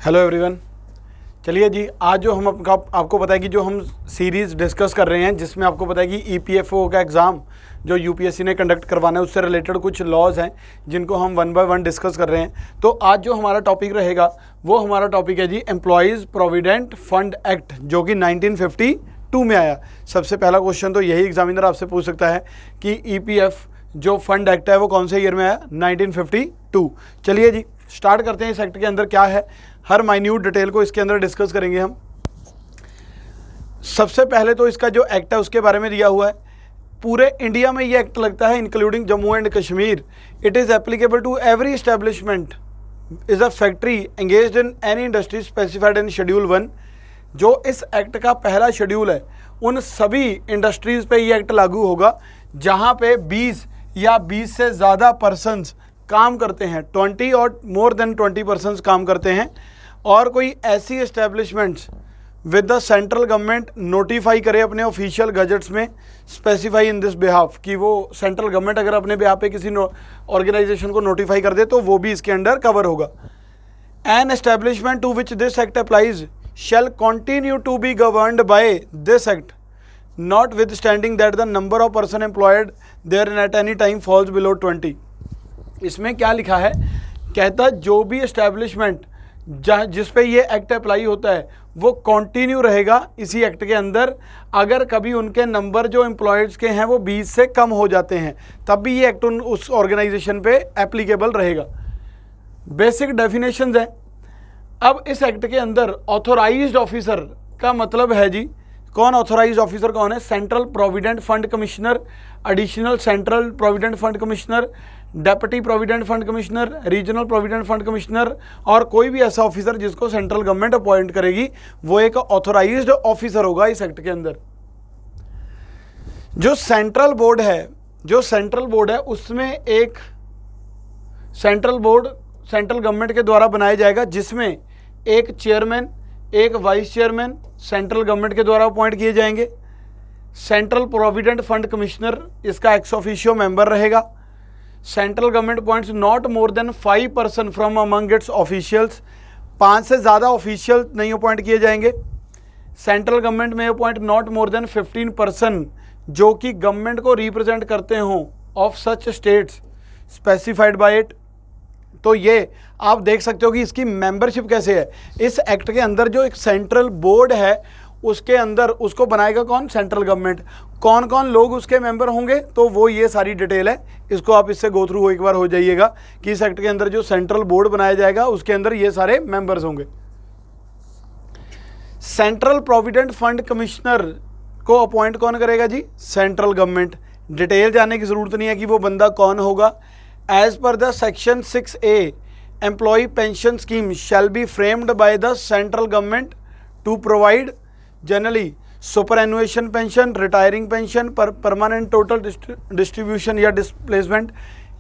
Hello everyone. चलिए जी, आज जो हम आपको पता है कि जो हम सीरीज़ डिस्कस कर रहे हैं जिसमें आपको पता है कि ईपीएफओ का एग्ज़ाम जो यूपीएससी ने कंडक्ट करवाना है उससे रिलेटेड कुछ लॉज हैं जिनको हम वन बाय वन डिस्कस कर रहे हैं। तो आज जो हमारा टॉपिक रहेगा वो हमारा टॉपिक है जी एम्प्लॉयज़ प्रोविडेंट फंड एक्ट, जो कि 1952 में आया। सबसे पहला क्वेश्चन तो यही एग्जामिनर आपसे पूछ सकता है कि ईपीएफ जो फंड एक्ट है वो कौन से ईयर में आया? 1952। चलिए जी स्टार्ट करते हैं। इस एक्ट के अंदर क्या है, हर माइन्यूट डिटेल को इसके अंदर डिस्कस करेंगे हम। सबसे पहले तो इसका जो एक्ट है उसके बारे में दिया हुआ है। पूरे इंडिया में ये एक्ट लगता है including Jammu and Kashmir. It is applicable to every establishment is a factory engaged in any industry specified in schedule 1। जो इस एक्ट का पहला शेड्यूल है उन सभी इंडस्ट्रीज़ पे ये एक्ट लागू होगा जहाँ पे 20 या 20 से ज़्यादा पर्सनस काम करते हैं, 20 और मोर देन 20 पर्सनस काम करते हैं, और कोई ऐसी establishments with the central government notify करे अपने ऑफिशियल गजट्स में स्पेसिफाई इन दिस बिहाफ, कि वो सेंट्रल गवर्नमेंट अगर अपने बिहाफ पे किसी ऑर्गेनाइजेशन को नोटिफाई कर दे तो वो भी इसके अंडर कवर होगा। An establishment to which this act applies shall continue to be governed by this act, notwithstanding that the number of person employed therein at any time falls below 20। इसमें क्या लिखा है, कहता जो भी एस्टेब्लिशमेंट जिस पे ये एक्ट अप्लाई होता है वो कंटिन्यू रहेगा इसी एक्ट के अंदर। अगर कभी उनके नंबर जो एम्प्लॉयज़ के हैं वो 20 से कम हो जाते हैं तब भी ये एक्ट उस ऑर्गेनाइजेशन पे एप्लीकेबल रहेगा। बेसिक डेफिनेशंस है। अब इस एक्ट के अंदर ऑथोराइज्ड ऑफिसर का मतलब है जी, कौन ऑथोराइज्ड ऑफिसर कौन है? Central provident fund commissioner, additional central provident fund commissioner, deputy provident fund commissioner, regional provident fund commissioner, और कोई भी ऐसा ऑफिसर जिसको सेंट्रल गवर्नमेंट अपॉइंट करेगी वो एक ऑथोराइज्ड ऑफिसर होगा इस एक्ट के अंदर। जो सेंट्रल बोर्ड है उसमें एक सेंट्रल बोर्ड सेंट्रल गवर्नमेंट के द्वारा बनाया जाएगा जिसमें एक चेयरमैन, एक वाइस चेयरमैन सेंट्रल गवर्नमेंट के द्वारा अपॉइंट किए जाएंगे। सेंट्रल प्रोविडेंट फंड कमिश्नर इसका एक्स ऑफिशियो मेंबर रहेगा। Central government appoints not more than 5 person from among its officials. 5 से ज़्यादा ऑफिशियल नहीं अपॉइंट किए जाएंगे। सेंट्रल गवर्नमेंट में appoint not more than 15 person जो कि गवर्नमेंट को रिप्रेजेंट करते हों of such states specified by it. तो ये आप देख सकते हो कि इसकी मेंबरशिप कैसे है। इस एक्ट के अंदर जो एक सेंट्रल बोर्ड है उसके अंदर उसको बनाएगा कौन? Central government. कौन कौन लोग उसके मेंबर होंगे तो वो ये सारी डिटेल है, इसको आप इससे गो थ्रू एक बार हो जाइएगा कि इस एक्ट के अंदर जो सेंट्रल बोर्ड बनाया जाएगा उसके अंदर ये सारे मेंबर्स होंगे। सेंट्रल प्रोविडेंट फंड कमिश्नर को अपॉइंट कौन करेगा जी? Central government. डिटेल जानने की ज़रूरत नहीं है कि वो बंदा कौन होगा। As per the section 6A, employee pension scheme shall be framed by the central government to provide generally superannuation pension, retiring pension, permanent total distribution या displacement।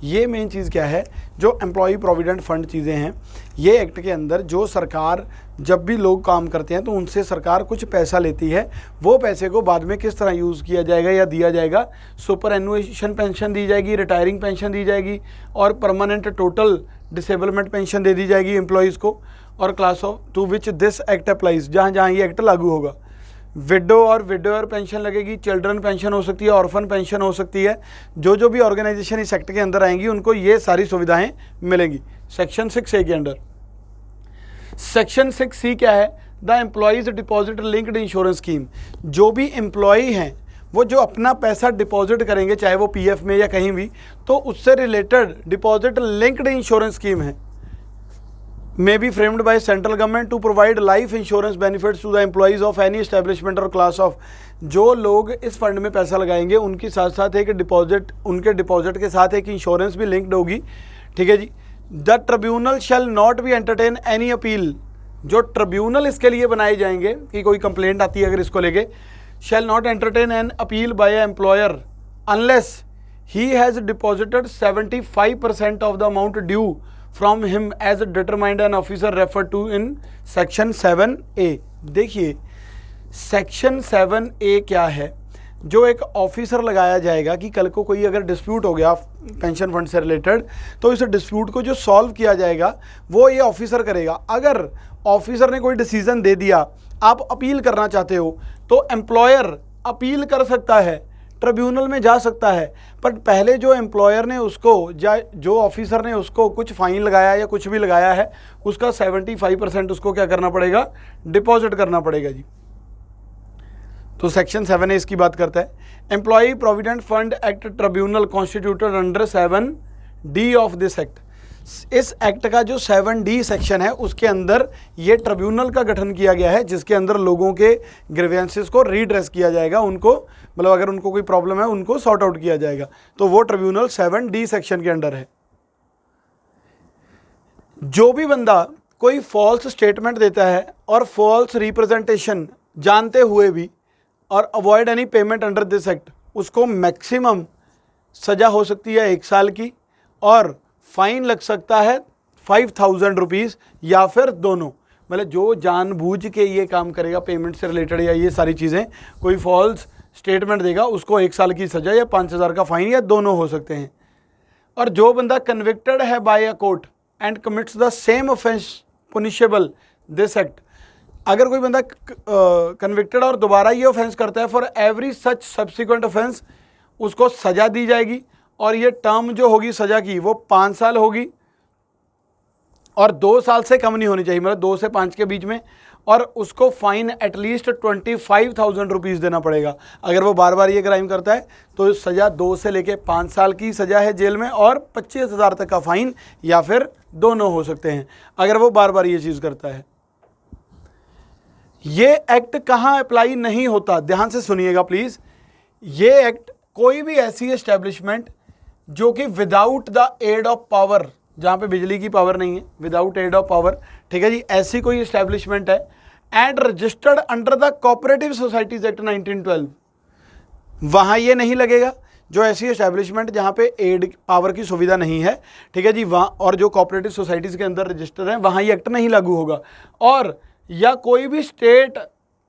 ये मेन चीज़ क्या है, जो एम्प्लॉई प्रोविडेंट फंड चीज़ें हैं ये एक्ट के अंदर जो सरकार जब भी लोग काम करते हैं तो उनसे सरकार कुछ पैसा लेती है, वो पैसे को बाद में किस तरह यूज़ किया जाएगा या दिया जाएगा। सुपर एनुएशन पेंशन दी जाएगी, रिटायरिंग पेंशन दी जाएगी और परमानेंट टोटल डिसेबलमेंट पेंशन दे दी जाएगी एम्प्लॉयज़ को। और class of to which this act applies, जहाँ जहाँ ये एक्ट लागू होगा। विडो और विडोअर पेंशन लगेगी, चिल्ड्रन पेंशन हो सकती है, ऑर्फन पेंशन हो सकती है। जो भी ऑर्गेनाइजेशन इस एक्ट के अंदर आएंगी उनको ये सारी सुविधाएं मिलेंगी सेक्शन 6A के अंडर। सेक्शन 6C क्या है? The employees deposit linked insurance scheme. जो भी एम्प्लॉई हैं वो जो अपना पैसा डिपॉजिट करेंगे चाहे वो पीएफ में या कहीं भी, तो उससे related deposit linked insurance scheme है। may be framed by central government to provide life insurance benefits to the employees of any establishment or class of। जो लोग इस फंड में पैसा लगाएंगे उनके साथ साथ एक डिपॉजिट, उनके डिपॉजिट के साथ एक इंश्योरेंस भी लिंक्ड होगी। ठीक है जी। The tribunal shall not be entertain any appeal. जो ट्रिब्यूनल इसके लिए बनाए जाएंगे कि कोई कंप्लेंट आती है अगर इसको लेके, shall not entertain an appeal by employer unless he has deposited 75% of the amount due from him as determined an officer refer to in section 7A। देखिए सेक्शन 7A क्या है? जो एक ऑफिसर लगाया जाएगा कि कल को कोई अगर डिस्प्यूट हो गया पेंशन फंड से रिलेटेड, तो इस डिस्प्यूट को जो सॉल्व किया जाएगा वो ये ऑफिसर करेगा। अगर ऑफिसर ने कोई डिसीजन दे दिया, आप अपील करना चाहते हो, तो एम्प्लॉयर अपील कर सकता है, ट्रिब्यूनल में जा सकता है। पर पहले जो एम्प्लॉयर ने उसको जो ऑफिसर ने उसको कुछ फाइन लगाया या कुछ भी लगाया है, उसका 75% उसको क्या करना पड़ेगा, डिपॉजिट करना पड़ेगा जी। तो सेक्शन 7A इसकी बात करता है। Employee provident fund act tribunal constituted under 7D of this act. इस एक्ट का जो 7D सेक्शन है उसके अंदर ये ट्रिब्यूनल का गठन किया गया है, जिसके अंदर लोगों के ग्रीवेंसेस को रीड्रेस किया जाएगा, उनको मतलब अगर उनको कोई प्रॉब्लम है उनको सॉर्ट आउट किया जाएगा। तो वो ट्रिब्यूनल 7D सेक्शन के अंडर है। जो भी बंदा कोई फॉल्स स्टेटमेंट देता है और फॉल्स रिप्रेजेंटेशन जानते हुए भी और avoid any payment under this act, उसको मैक्सिमम सज़ा हो सकती है 1 साल की और फाइन लग सकता है 5000 रुपीज़ या फिर दोनों। मतलब जो जानबूझ के ये काम करेगा पेमेंट से रिलेटेड या ये सारी चीज़ें, कोई फॉल्स स्टेटमेंट देगा, उसको 1 साल की सज़ा या 5000 का फाइन या दोनों हो सकते हैं। और जो बंदा कन्विक्टेड है by a court and commits the same offence punishable this act, अगर कोई बंदा कन्विक्टेड और दोबारा ये ऑफेंस करता है, for every such subsequent offence उसको सज़ा दी जाएगी। और ये टर्म जो होगी सज़ा की वो 5 साल होगी और 2 साल से कम नहीं होनी चाहिए, मतलब 2 से 5 के बीच में। और उसको फाइन एटलीस्ट 25,000 रुपीज़ देना पड़ेगा। अगर वो बार बार ये क्राइम करता है तो सज़ा 2 से लेके 5 साल की सज़ा है जेल में और 25,000 तक का फाइन या फिर दोनों हो सकते हैं अगर वो बार बार ये चीज़ करता है। ये एक्ट कहाँ अप्लाई नहीं होता, ध्यान से सुनिएगा प्लीज़। ये एक्ट कोई भी ऐसी एस्टेब्लिशमेंट जो कि without the aid of power, जहाँ पे बिजली की पावर नहीं है, विदाउट एड ऑफ पावर, ठीक है जी, ऐसी कोई एस्टेब्लिशमेंट है and registered under the cooperative societies act 1912, वहाँ ये नहीं लगेगा। जो ऐसी एस्टेब्लिशमेंट जहाँ पे एड पावर की सुविधा नहीं है, ठीक है जी, वहाँ और जो कोऑपरेटिव सोसाइटीज़ के अंदर रजिस्टर हैं, वहाँ ये एक्ट नहीं लागू होगा। और या कोई भी state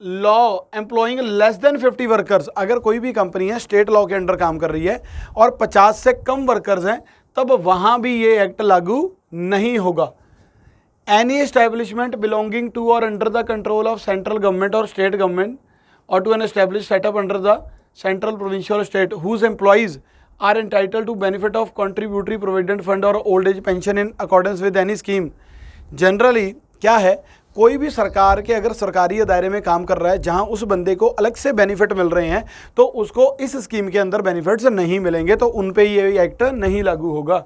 law employing less than 50 workers, अगर कोई भी कंपनी है स्टेट लॉ के अंडर काम कर रही है और 50 से कम वर्कर्स हैं, तब वहाँ भी ये एक्ट लागू नहीं होगा। एनी एस्टेब्लिशमेंट बिलोंगिंग टू और under the control of central government और स्टेट गवर्नमेंट और to an establish setup under the central provincial state whose employees are entitled to benefit of contributory provident fund और old age pension in accordance with any scheme. Generally क्या है, कोई भी सरकार के अगर सरकारी दायरे में काम कर रहा है जहां उस बंदे को अलग से बेनिफिट मिल रहे हैं, तो उसको इस स्कीम के अंदर बेनिफिट्स नहीं मिलेंगे, तो उन पे ये एक्ट नहीं लागू होगा।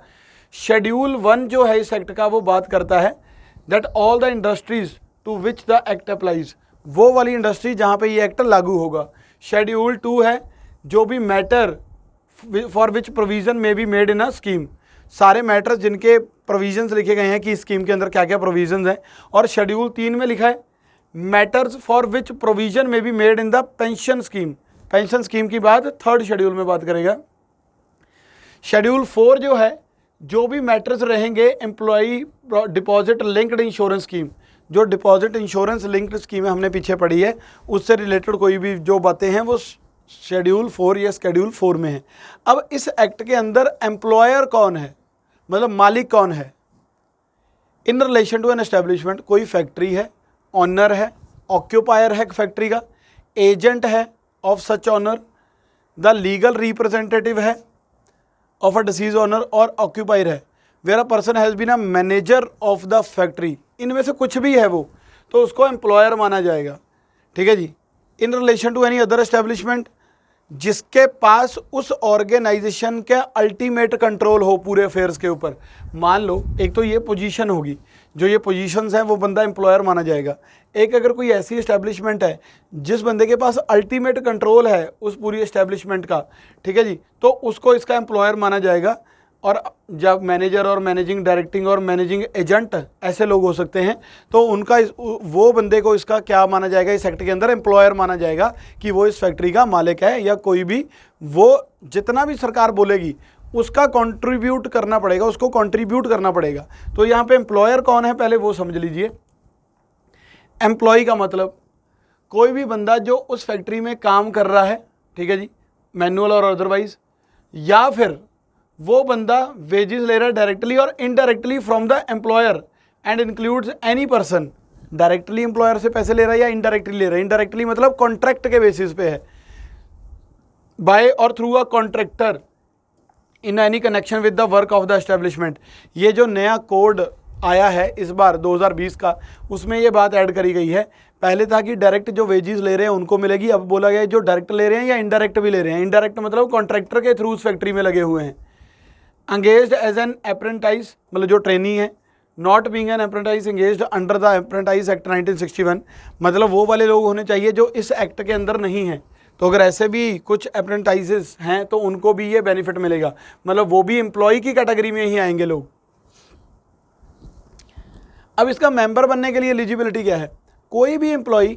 शेड्यूल 1 जो है इस एक्ट का, वो बात करता है that all the industries to which the act applies, वो वाली इंडस्ट्री जहां पे ये एक्ट लागू होगा। शेड्यूल 2 है जो भी मैटर फॉर विच प्रोविजन में be made in a scheme, सारे मैटर्स जिनके प्रोविजंस लिखे गए हैं कि स्कीम के अंदर क्या क्या प्रोविजंस हैं। और शेड्यूल 3 में लिखा है मैटर्स फॉर विच प्रोविजन में be made in the pension scheme. Pension scheme की बात 3rd शेड्यूल में बात करेगा। शेड्यूल 4 जो है, जो भी मैटर्स रहेंगे employee deposit linked insurance scheme, जो डिपॉजिट इंश्योरेंस लिंक्ड स्कीम हमने पीछे पढ़ी है, उससे रिलेटेड कोई भी जो बातें हैं वो शेड्यूल 4 या शेड्यूल 4 में है। अब इस एक्ट के अंदर एम्प्लॉयर कौन है, मतलब मालिक कौन है in relation to an establishment. कोई फैक्ट्री है, ऑनर है, ऑक्यूपायर है फैक्ट्री का, एजेंट है of such owner, the legal representative है ऑफ अ डिसीज ऑनर और ऑक्यूपायर है, where a person has been a manager of the factory, इनमें से कुछ भी है वो, तो उसको एम्प्लॉयर माना जाएगा। ठीक है जी। In relation to any other establishment जिसके पास उस ऑर्गेनाइजेशन का अल्टीमेट कंट्रोल हो पूरे अफेयर्स के ऊपर। मान लो एक तो ये पोजीशन होगी, जो ये पोजीशंस हैं वो बंदा एम्प्लॉयर माना जाएगा। एक अगर कोई ऐसी एस्टेब्लिशमेंट है जिस बंदे के पास अल्टीमेट कंट्रोल है उस पूरी एस्टेब्लिशमेंट का, ठीक है जी, तो उसको इसका एम्प्लॉयर माना जाएगा। और जब मैनेजर और मैनेजिंग डायरेक्टिंग और मैनेजिंग एजेंट ऐसे लोग हो सकते हैं, तो उनका वो बंदे को इसका क्या माना जाएगा, इस सेक्टर के अंदर एम्प्लॉयर माना जाएगा कि वो इस फैक्ट्री का मालिक है, या कोई भी वो जितना भी सरकार बोलेगी उसका कंट्रीब्यूट करना पड़ेगा, उसको कंट्रीब्यूट करना पड़ेगा। तो यहाँ पे एम्प्लॉयर कौन है पहले वो समझ लीजिए। एम्प्लॉय का मतलब कोई भी बंदा जो उस फैक्ट्री में काम कर रहा है, ठीक है जी, मैनुअल और अदरवाइज, या फिर वो बंदा वेजेस ले रहा है डायरेक्टली और indirectly from the employer and includes any person. Directly employer से पैसे ले रहा है या इनडायरेक्टली ले रहा है? इनडायरेक्टली मतलब कॉन्ट्रैक्ट के बेसिस पे है, बाय और through a contractor in any connection with the work of the establishment. ये जो नया कोड आया है इस बार 2020 का, उसमें ये बात ऐड करी गई है। पहले था कि डायरेक्ट जो वेजेस ले रहे हैं उनको मिलेगी, अब बोला गया है जो डायरेक्ट ले रहे हैं या इनडायरेक्ट भी ले रहे हैं। इनडायरेक्ट मतलब कॉन्ट्रैक्टर के थ्रू उस फैक्ट्री में लगे हुए हैं। एंगेज्ड एज एन अप्रेंटाइज मतलब जो ट्रेनी है, not being an apprentice engaged under the apprentice act 1961, मतलब वो वाले लोग होने चाहिए जो इस एक्ट के अंदर नहीं हैं। तो अगर ऐसे भी कुछ अप्रेंटाइजेस हैं तो उनको भी ये बेनिफिट मिलेगा, मतलब वो भी एम्प्लॉय की कैटेगरी में ही आएंगे लोग। अब इसका मेंबर बनने के लिए एलिजिबिलिटी क्या है? कोई भी एम्प्लॉय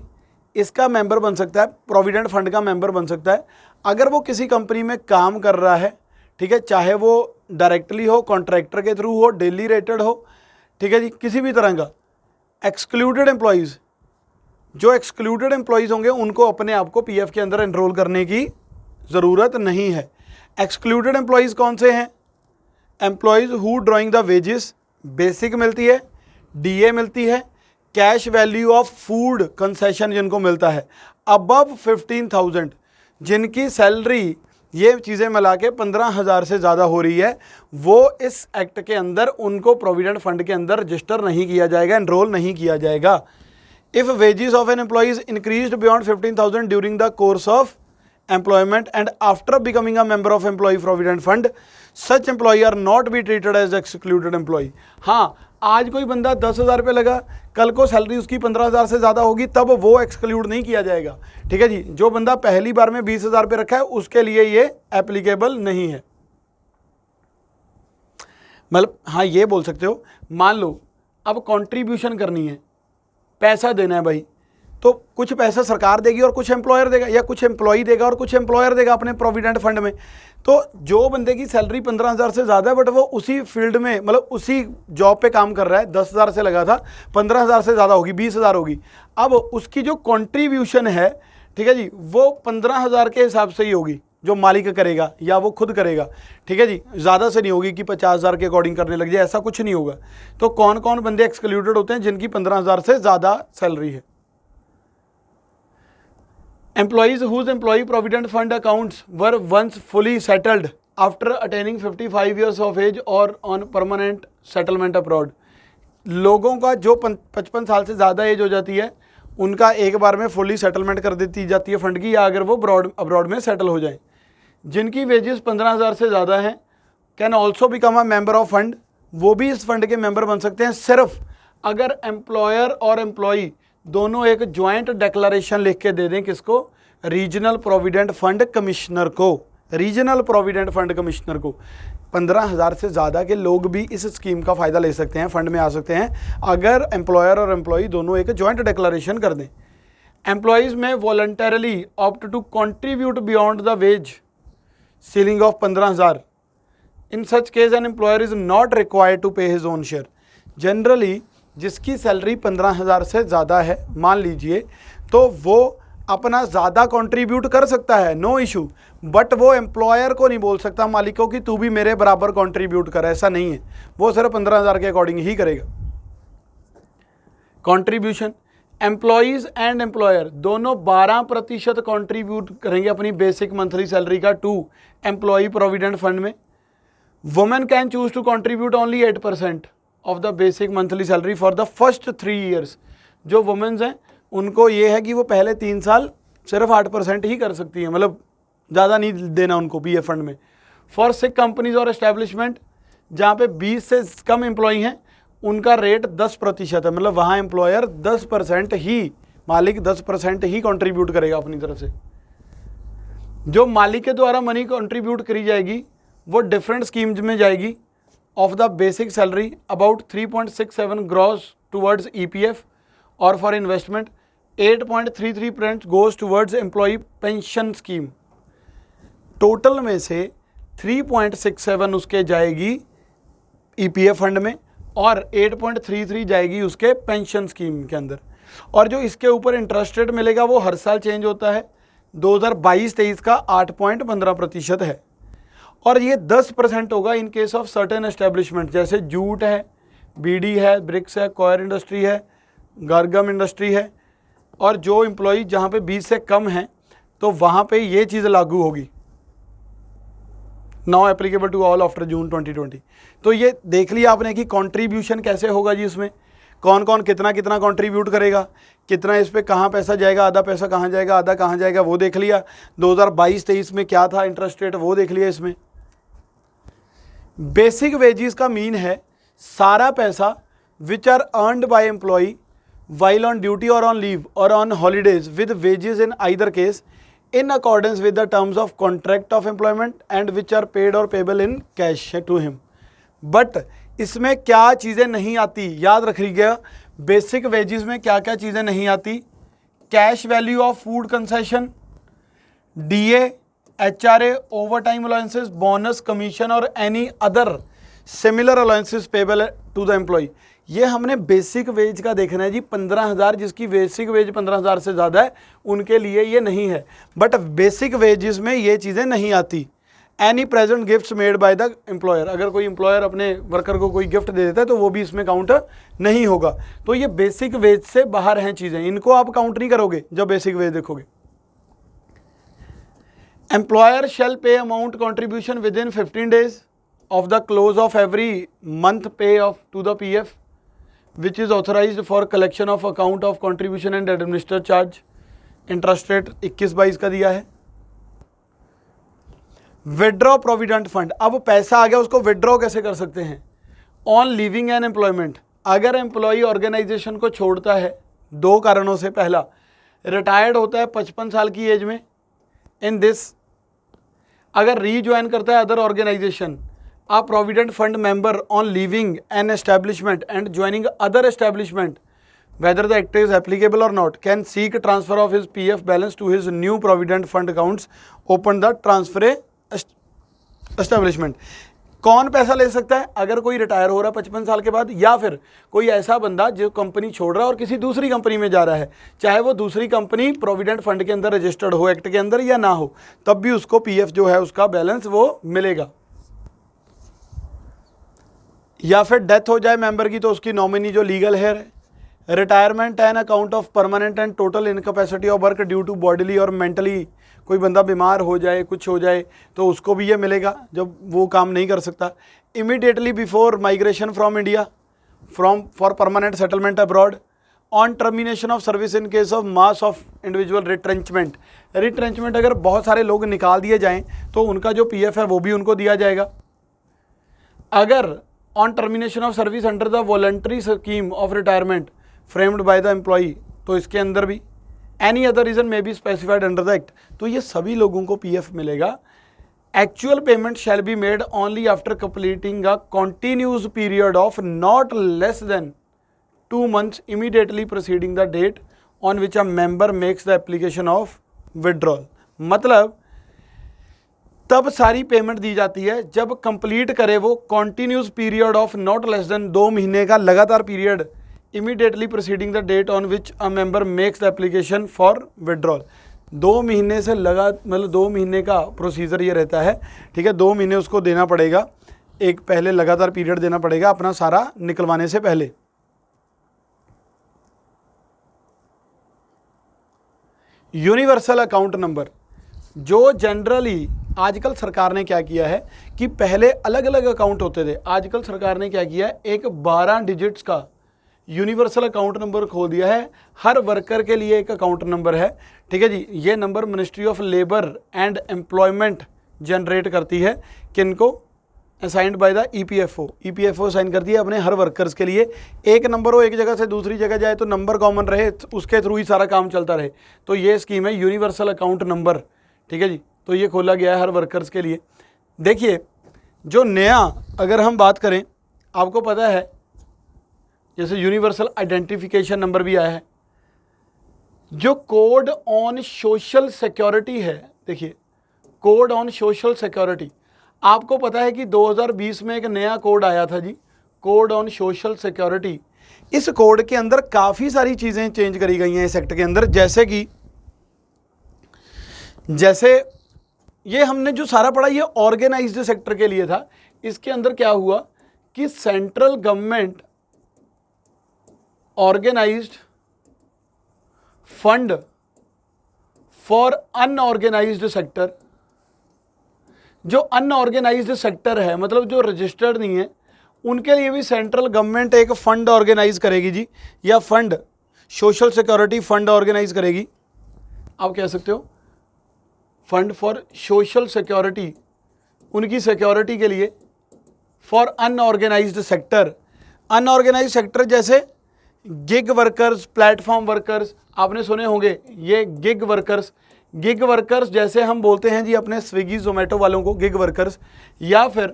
इसका मेंबर बन सकता है, प्रोविडेंट फंड का मेंबर बन सकता है अगर वो किसी कंपनी में काम कर रहा है, ठीक है, चाहे वो डायरेक्टली हो, कॉन्ट्रैक्टर के थ्रू हो, डेली रेटेड हो, ठीक है जी, किसी भी तरह का। एक्सक्लूडेड एम्प्लॉयज़, जो एक्सक्लूडेड एम्प्लॉयज़ होंगे उनको अपने आप को पीएफ के अंदर एनरोल करने की ज़रूरत नहीं है। एक्सक्लूडेड एम्प्लॉयज़ कौन से हैं? Employees who drawing the wages, basic मिलती है, डीए मिलती है, cash value of food concession जिनको मिलता है अबव 15,000, जिनकी सैलरी ये चीज़ें मिला के 15,000 से ज़्यादा हो रही है, वो इस एक्ट के अंदर उनको प्रोविडेंट फंड के अंदर रजिस्टर नहीं किया जाएगा, एनरोल नहीं किया जाएगा। If wages of an employee is increased beyond 15,000 during the course of employment and after becoming a member of employee provident fund, such employee are not be treated as excluded employee. हाँ, आज कोई बंदा 10,000 पे लगा, कल को salary उसकी 15,000 से ज़्यादा होगी, तब वो एक्सक्लूड नहीं किया जाएगा, ठीक है जी। जो बंदा पहली बार में 20,000 पे रखा है उसके लिए ये एप्लीकेबल नहीं है। मतलब हाँ, ये बोल सकते हो, मान लो अब कंट्रीब्यूशन करनी है, पैसा देना है भाई, तो कुछ पैसा सरकार देगी और कुछ एम्प्लॉयर देगा, या कुछ एम्प्लॉय देगा और कुछ एम्प्लॉयर देगा अपने प्रोविडेंट फंड में। तो जो बंदे की सैलरी 15,000 से ज़्यादा है बट वो उसी फील्ड में मतलब उसी जॉब पे काम कर रहा है, 10,000 से लगा था, 15,000 से ज़्यादा होगी, 20,000 होगी, अब उसकी जो कंट्रीब्यूशन है, ठीक है जी, वो 15,000 के हिसाब से ही होगी जो मालिक करेगा या वो खुद करेगा, ठीक है जी, ज़्यादा से नहीं होगी कि 50,000 के अकॉर्डिंग करने लग जाए, ऐसा कुछ नहीं होगा। तो कौन कौन बंदे एक्सक्लूडेड होते हैं? जिनकी 15,000 से ज़्यादा सैलरी है। Employees whose employee provident fund accounts were once fully settled after attaining 55 years of age or on permanent settlement abroad, लोगों का जो 55 साल से ज़्यादा एज हो जाती है उनका एक बार में फुली सेटलमेंट कर देती जाती है फंड की, या अगर वो अब्रॉड में सेटल हो जाए। जिनकी वेजेस 15,000 से ज़्यादा हैं can also become a member of fund, वो भी इस फंड के मेंबर बन सकते हैं सिर्फ अगर एम्प्लॉयर और एम्प्लॉई दोनों एक ज्वाइंट डिक्लेरेशन लिख के दे दें। किसको? रीजनल प्रोविडेंट फंड कमिश्नर को। रीजनल प्रोविडेंट फंड कमिश्नर को 15,000 से ज़्यादा के लोग भी इस स्कीम का फ़ायदा ले सकते हैं, फंड में आ सकते हैं अगर एम्प्लॉयर और एम्प्लॉई दोनों एक ज्वाइंट डिक्लेरेशन कर दें। एम्प्लॉयज़ में voluntarily opt to contribute beyond the wage ceiling of 15,000। In such case an employer is not required to pay his own share. Generally जिसकी सैलरी 15,000 से ज़्यादा है मान लीजिए, तो वो अपना ज़्यादा कंट्रीब्यूट कर सकता है, नो इशू, बट वो एम्प्लॉयर को नहीं बोल सकता, मालिक को, कि तू भी मेरे बराबर कंट्रीब्यूट कर, ऐसा नहीं है। वो सिर्फ 15,000 के अकॉर्डिंग ही करेगा कंट्रीब्यूशन। एम्प्लॉयज़ एंड एम्प्लॉयर दोनों 12% कंट्रीब्यूट करेंगे अपनी बेसिक मंथली सैलरी का टू एम्प्लॉय प्रोविडेंट फंड में। Women can choose to contribute only 8% of the basic monthly salary for the first 3 years. जो वुमेन्स हैं उनको ये है कि वो पहले 3 साल सिर्फ 8% ही कर सकती हैं, मतलब ज़्यादा नहीं देना उनको पीएफ फंड में। फॉर सिक कंपनीज और एस्टेब्लिशमेंट जहाँ पे 20 से कम एम्प्लॉई हैं उनका रेट 10% है, मतलब वहाँ एम्प्लॉयर 10% ही, मालिक 10% ही कंट्रीब्यूट करेगा अपनी तरफ से। जो मालिक के द्वारा मनी कंट्रीब्यूट करी जाएगी वो डिफरेंट स्कीम्स में जाएगी of the basic salary about 3.67 gross towards EPF और for investment 8.33% goes towards employee pension scheme. Total में से 3.67 उसके जाएगी ईपीएफ फंड में और 8.33 जाएगी उसके पेंशन स्कीम के अंदर। और जो इसके ऊपर इंटरेस्ट रेट मिलेगा वो हर साल चेंज होता है, 2022-23 का 8.15% है। और ये 10% होगा in case of certain establishment, जैसे जूट है, बीडी है, ब्रिक्स है, कॉयर इंडस्ट्री है, गारगम इंडस्ट्री है। और जो एम्प्लॉई जहाँ पे 20 से कम हैं तो वहाँ पे ये चीज़ लागू होगी, now applicable to all after June 2020। तो ये देख लिया आपने कि कंट्रीब्यूशन कैसे होगा जी, इसमें कौन कौन कितना कितना कंट्रीब्यूट करेगा, कितना इस पे कहाँ पैसा जाएगा, आधा पैसा कहाँ जाएगा, आधा कहाँ जाएगा, वो देख लिया। 2022-23 में क्या था इंटरेस्ट रेट, वो देख लिया। इसमें बेसिक वेजेस का मीन है सारा पैसा which are earned by employee while on duty or on leave or on holidays with wages in either case in accordance with the terms of contract of employment and which are paid or payable in cash to him। But इसमें क्या चीज़ें नहीं आती, याद रखिएगा, basic wages में क्या क्या चीज़ें नहीं आती, cash value of food concession, DA, HRA, over time allowances, bonus, commission और any other similar allowances payable to the employ. ये हमने बेसिक वेज का देखना है जी। 15,000 जिसकी बेसिक वेज 15,000 से ज़्यादा है उनके लिए ये नहीं है, बट बेसिक वेजेस में ये चीज़ें नहीं आती। Any present gifts made by the employer, अगर कोई एम्प्लॉयर अपने वर्कर को कोई गिफ्ट दे देता है तो वो भी इसमें काउंट नहीं होगा। तो ये बेसिक वेज से बाहर हैं चीज़ें, इनको आप काउंट नहीं करोगे जब बेसिक वेज देखोगे। एम्प्लॉयर शैल पे amount contribution with in 15 days of the close of every month pay of to the PF which is authorized for collection of account of contribution and administer charge। Interest rate 21-22 का दिया है। Withdraw provident fund, अब पैसा आ गया, उसको withdraw कैसे कर सकते हैं? ऑन लीविंग एन एम्प्लॉयमेंट, अगर एम्प्लॉय ऑर्गेनाइजेशन को छोड़ता है दो कारणों से, पहला रिटायर्ड होता है 55 साल की एज में, इन दिस अगर रीज्वाइन करता है other organisation, a provident fund member on leaving an establishment and joining other establishment, whether the act is applicable or not, can seek transfer of his PF balance to his new provident fund accounts open the transfer establishment। कौन पैसा ले सकता है? अगर कोई retire हो रहा है 55 साल के बाद, या फिर कोई ऐसा बंदा जो कंपनी छोड़ रहा है और किसी दूसरी कंपनी में जा रहा है, चाहे वो दूसरी कंपनी प्रोविडेंट फंड के अंदर रजिस्टर्ड हो एक्ट के अंदर या ना हो, तब भी उसको PF जो है उसका बैलेंस वो मिलेगा। या फिर डेथ हो जाए मेंबर की तो उसकी नॉमिनी जो लीगल है, retirement on account of permanent and total incapacity of work due to bodily और मेंटली, कोई बंदा बीमार हो जाए, कुछ हो जाए तो उसको भी ये मिलेगा जब वो काम नहीं कर सकता। Immediately before migration from India for permanent settlement abroad, on termination of service in case of mass of individual retrenchment, retrenchment अगर बहुत सारे लोग निकाल दिए जाएँ तो उनका जो PF है वो भी उनको दिया जाएगा। अगर on termination of service under the voluntary scheme of retirement framed by the employee, तो इसके अंदर भी एनी अदर रीजन में be specified under the act, तो ये सभी लोगों को PF मिलेगा। Actual payment shall be made only after completing a continuous period of not less than 2 months immediately proceeding the date on which a member makes the application of withdrawal. मतलब तब सारी payment दी जाती है जब complete करे वो continuous period of not less than 2 महीने का लगातार period, immediately proceeding the date on which a member makes the application for withdrawal. 2 महीने से मतलब 2 महीने का प्रोसीजर ये रहता है, ठीक है। 2 महीने उसको देना पड़ेगा, एक पहले लगातार पीरियड देना पड़ेगा अपना सारा निकलवाने से पहले। यूनिवर्सल अकाउंट नंबर, जो जनरली आजकल सरकार ने क्या किया है कि पहले अलग अलग अकाउंट होते थे, आजकल सरकार ने क्या किया है, एक 12 डिजिट्स का यूनिवर्सल अकाउंट नंबर खोल दिया है। हर वर्कर के लिए एक अकाउंट नंबर है, ठीक है जी। ये number ministry of labour and employment generate करती है, किनको? Assigned by the EPFO assign करती है अपने हर वर्कर्स के लिए। एक नंबर हो, एक जगह से दूसरी जगह जाए तो नंबर कॉमन रहे, उसके थ्रू ही सारा काम चलता रहे, तो ये स्कीम है यूनिवर्सल अकाउंट नंबर, ठीक है जी। तो ये खोला गया है हर वर्कर्स के लिए। देखिए जो नया अगर हम बात करें, आपको पता है जैसे यूनिवर्सल आइडेंटिफिकेशन नंबर भी आया है, जो कोड ऑन सोशल सिक्योरिटी है। देखिए कोड ऑन सोशल सिक्योरिटी, आपको पता है कि 2020 में एक नया कोड आया था जी, कोड ऑन सोशल सिक्योरिटी। इस कोड के अंदर काफ़ी सारी चीज़ें चेंज करी गई हैं इस एक्ट के अंदर, जैसे कि जैसे ये हमने जो सारा पढ़ा ये ऑर्गेनाइज्ड सेक्टर के लिए था। इसके अंदर क्या हुआ कि central government organised fund for unorganised sector. जो अनऑर्गेनाइज्ड सेक्टर है, मतलब जो रजिस्टर्ड नहीं है, उनके लिए भी सेंट्रल गवर्नमेंट एक फंड ऑर्गेनाइज करेगी जी, या fund social security fund organise करेगी। आप कह सकते हो फंड फॉर सोशल सिक्योरिटी, उनकी सिक्योरिटी के लिए, for unorganised sector. Unorganised sector जैसे गिग वर्कर्स, प्लेटफॉर्म वर्कर्स, आपने सुने होंगे ये गिग वर्कर्स। गिग वर्कर्स जैसे हम बोलते हैं जी अपने स्विगी जोमेटो वालों को गिग वर्कर्स, या फिर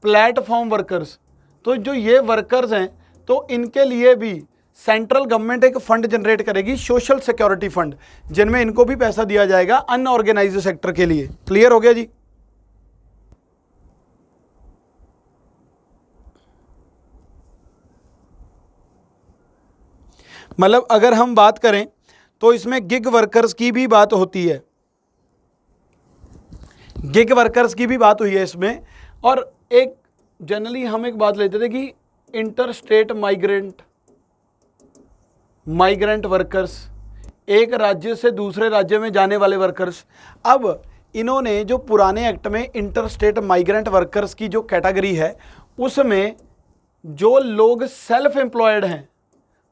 प्लेटफॉर्म वर्कर्स। तो जो ये वर्कर्स हैं, तो इनके लिए भी सेंट्रल गवर्नमेंट एक फंड जनरेट करेगी, सोशल सिक्योरिटी फंड, जिनमें इनको भी पैसा दिया जाएगा अनऑर्गेनाइज्ड सेक्टर के लिए। क्लियर हो गया जी? मतलब अगर हम बात करें तो इसमें गिग वर्कर्स की भी बात होती है, गिग वर्कर्स की भी बात हुई है इसमें। और एक जनरली हम एक बात लेते थे कि इंटर स्टेट माइग्रेंट वर्कर्स, एक राज्य से दूसरे राज्य में जाने वाले वर्कर्स। अब इन्होंने जो पुराने एक्ट में इंटर स्टेट माइग्रेंट वर्कर्स की जो कैटेगरी है, उसमें जो लोग सेल्फ एम्प्लॉयड हैं,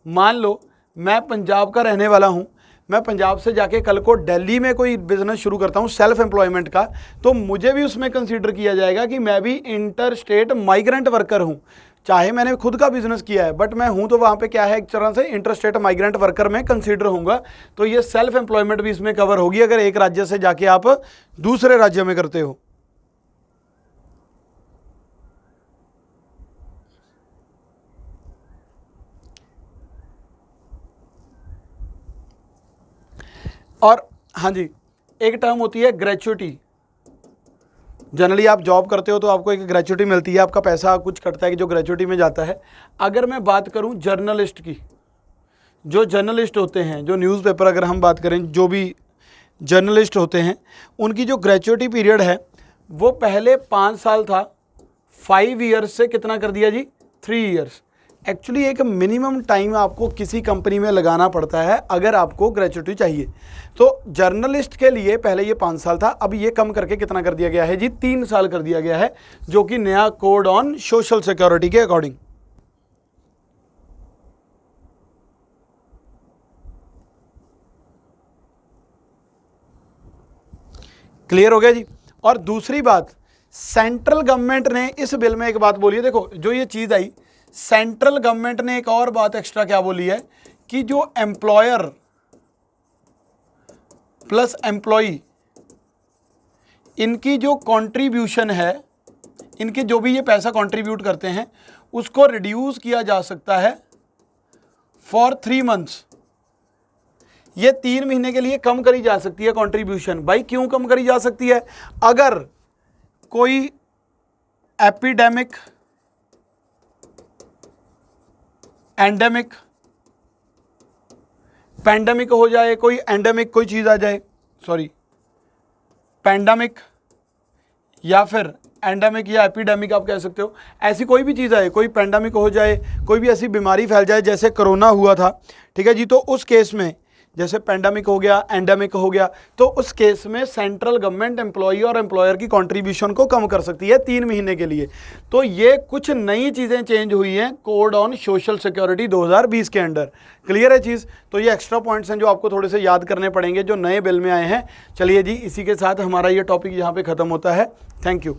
मान लो मैं पंजाब का रहने वाला हूं, मैं पंजाब से जाके कल को दिल्ली में कोई बिजनेस शुरू करता हूं सेल्फ एम्प्लॉयमेंट का, तो मुझे भी उसमें कंसीडर किया जाएगा कि मैं भी इंटर स्टेट माइग्रेंट वर्कर हूं। चाहे मैंने खुद का बिजनेस किया है, बट मैं हूं तो वहां पे क्या है, एक तरह से इंटर स्टेट माइग्रेंट वर्कर में कंसीडर होऊंगा। तो ये सेल्फ एम्प्लॉयमेंट भी इसमें कवर होगी अगर एक राज्य से जाके आप दूसरे राज्य में करते हो। और हाँ जी, एक टर्म होती है ग्रेचुइटी। जनरली आप जॉब करते हो तो आपको एक ग्रेचुइटी मिलती है, आपका पैसा कुछ कटता है कि जो ग्रेचुइटी में जाता है। अगर मैं बात करूं जर्नलिस्ट की, जो जर्नलिस्ट होते हैं, जो न्यूज़पेपर, अगर हम बात करें जो भी जर्नलिस्ट होते हैं, उनकी जो ग्रेचुइटी पीरियड है वो पहले 5 साल था, 5 ईयर्स से कितना कर दिया जी, 3 ईयर्स। एक्चुअली एक मिनिमम टाइम आपको किसी कंपनी में लगाना पड़ता है अगर आपको ग्रेचुइटी चाहिए। तो जर्नलिस्ट के लिए पहले ये 5 साल था, अब ये कम करके कितना कर दिया गया है जी, 3 साल कर दिया गया है, जो कि नया कोड ऑन सोशल सिक्योरिटी के अकॉर्डिंग। क्लियर हो गया जी? और दूसरी बात, सेंट्रल गवर्नमेंट ने इस बिल में एक बात बोली है, देखो जो ये चीज़ आई, सेंट्रल गवर्नमेंट ने एक और बात एक्स्ट्रा क्या बोली है कि जो एम्प्लॉयर प्लस एम्प्लॉई, इनकी जो कंट्रीब्यूशन है, इनके जो भी ये पैसा कंट्रीब्यूट करते हैं, उसको रिड्यूस किया जा सकता है फॉर 3 मंथ्स। ये 3 महीने के लिए कम करी जा सकती है कंट्रीब्यूशन। भाई क्यों कम करी जा सकती है? अगर कोई एपिडेमिक, एंडेमिक, पैंडेमिक हो जाए, कोई एंडेमिक कोई चीज़ आ जाए, सॉरी पैंडेमिक या फिर एंडेमिक या एपिडेमिक आप कह सकते हो, ऐसी कोई भी चीज़ आए, कोई पैंडेमिक हो जाए, कोई भी ऐसी बीमारी फैल जाए जैसे कोरोना हुआ था, ठीक है जी, तो उस केस में जैसे पैंडेमिक हो गया, एंडेमिक हो गया, तो उस केस में सेंट्रल गवर्नमेंट एम्प्लॉई और एम्प्लॉयर की कंट्रीब्यूशन को कम कर सकती है 3 महीने के लिए। तो ये कुछ नई चीज़ें चेंज हुई हैं कोड ऑन सोशल सिक्योरिटी 2020 के अंडर। क्लियर है चीज़? तो ये एक्स्ट्रा पॉइंट्स हैं जो आपको थोड़े से याद करने पड़ेंगे जो नए बिल में आए हैं। चलिए जी, इसी के साथ हमारा ये टॉपिक यहाँ पर ख़त्म होता है। Thank you.